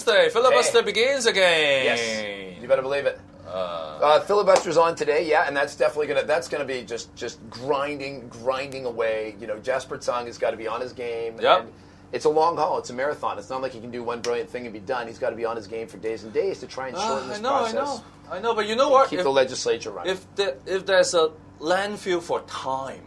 Wednesday. Filibuster begins again. Yes, you better believe it. Filibuster's on today, yeah, and that's definitely gonna be just grinding away. You know, Jasper Tsang has got to be on his game. Yep. And it's a long haul. It's a marathon. It's not like he can do one brilliant thing and be done. He's got to be on his game for days and days to try and shorten this process. I know, but you know what? Keep the legislature running. If there's a landfill for time.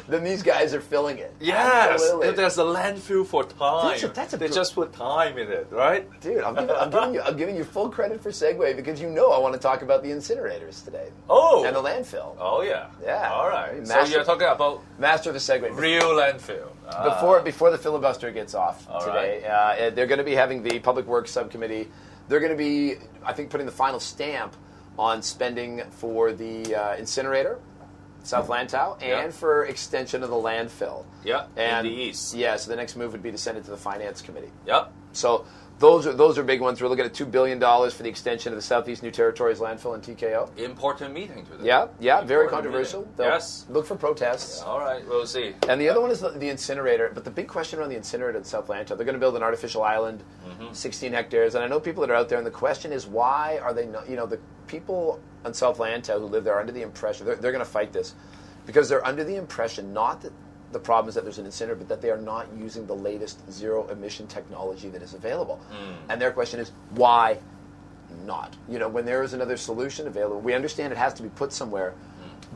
Then these guys are filling it. Yes, Absolutely. if there's a landfill for time, they just put time in it, right? Dude, I'm giving you full credit for segue because you know I want to talk about the incinerators today. Oh, and the landfill. Oh yeah, yeah. All right. Master, so you're talking about master of the segue. Real landfill. Before the filibuster gets off today, they're going to be having the Public Works Subcommittee. They're going to be, I think, putting the final stamp on spending for the incinerator. South Lantau, and for extension of the landfill. Yeah, and in the east. Yeah, so the next move would be to send it to the Finance Committee. Yep. So those are big ones. We're looking at $2 billion for the extension of the Southeast New Territories landfill in TKO. Important meeting today. Yeah, very controversial. Yes. Look for protests. Yeah, all right, we'll see. And the other one is the incinerator. But the big question around the incinerator in South Lantau, they're going to build an artificial island, 16 hectares. And I know people that are out there, and the question is, why are they not, the people on South Lantau who live there are under the impression, they're going to fight this, because they're under the impression, not that the problem is that there's an incinerator, but that they are not using the latest zero-emission technology that is available. And their question is, why not? When there is another solution available, we understand it has to be put somewhere,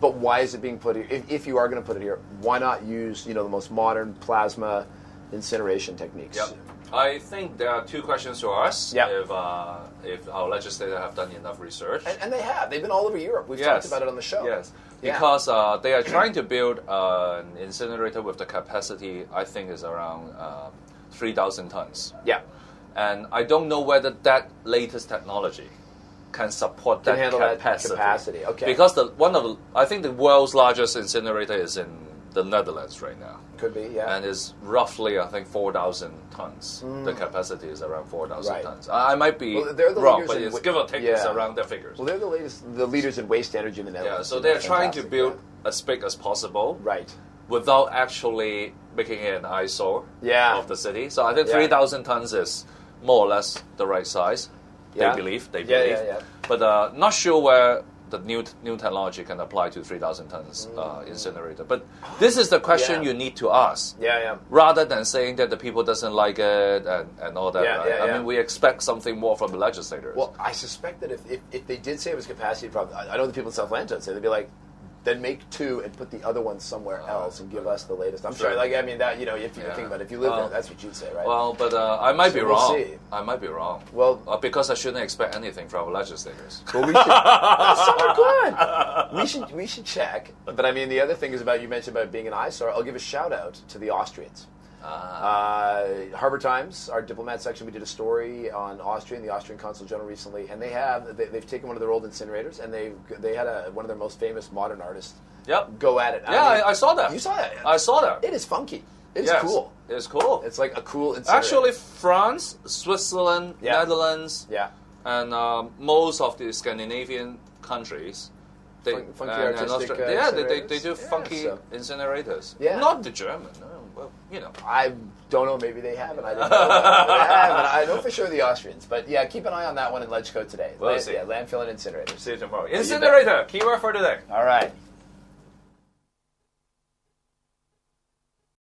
but why is it being put here? If you are going to put it here, why not use, the most modern plasma incineration techniques? Yep. I think there are two questions to ask. Yep. If our legislators have done enough research. And they have. They've been all over Europe. We've talked about it on the show. Yes. Yeah. Because they are trying to build an incinerator with the capacity, I think, is around 3,000 tons. Yeah. And I don't know whether that latest technology can support that capacity. Okay. Because I think the world's largest incinerator is in the Netherlands right now. Could be, yeah. And it's roughly, I think, 4,000 tons. The capacity is around 4,000 right. tons. I might be wrong, but it's give or take, it's around their figures. Well, they're the leaders in waste energy in the Netherlands. Yeah, so they're trying to build as big as possible. Right. Without actually making it an eyesore of the city. So I think 3,000 tons is more or less the right size. Yeah. They believe. Yeah. But not sure where the new technology can apply to 3,000 tons incinerator. But this is the question you need to ask. Yeah. Rather than saying that the people doesn't like it and all that. I mean, we expect something more from the legislators. Well, I suspect that if they did say it was capacity problem, I know the people in South Lantau would say, they'd be like, then make two and put the other one somewhere else and give us the latest. I'm sure, if you think about it, if you live there, that's what you'd say, right? Well, but I might be wrong. We'll see. I might be wrong. Well, because I shouldn't expect anything from our legislators. Well, we should. We should check. But I mean, the other thing is you mentioned about being an eyesore. I'll give a shout out to the Austrians. Harbor Times, our diplomat section, we did a story on Austria and the Austrian Consul General recently, and they've taken one of their old incinerators, and they had one of their most famous modern artists go at it. I saw that. You saw that? I saw that. It is funky. It is cool. It's cool. It's like a cool incinerator. Actually, France, Switzerland, Netherlands, and most of the Scandinavian countries, funky artistic they do funky incinerators. Yeah. Not the German. Well, I don't know. Maybe they have, and I didn't know. I know for sure the Austrians. But yeah, keep an eye on that one in LegCo today. We'll see. Yeah, landfill and incinerator. See you tomorrow. Incinerator, keyword for today. All right.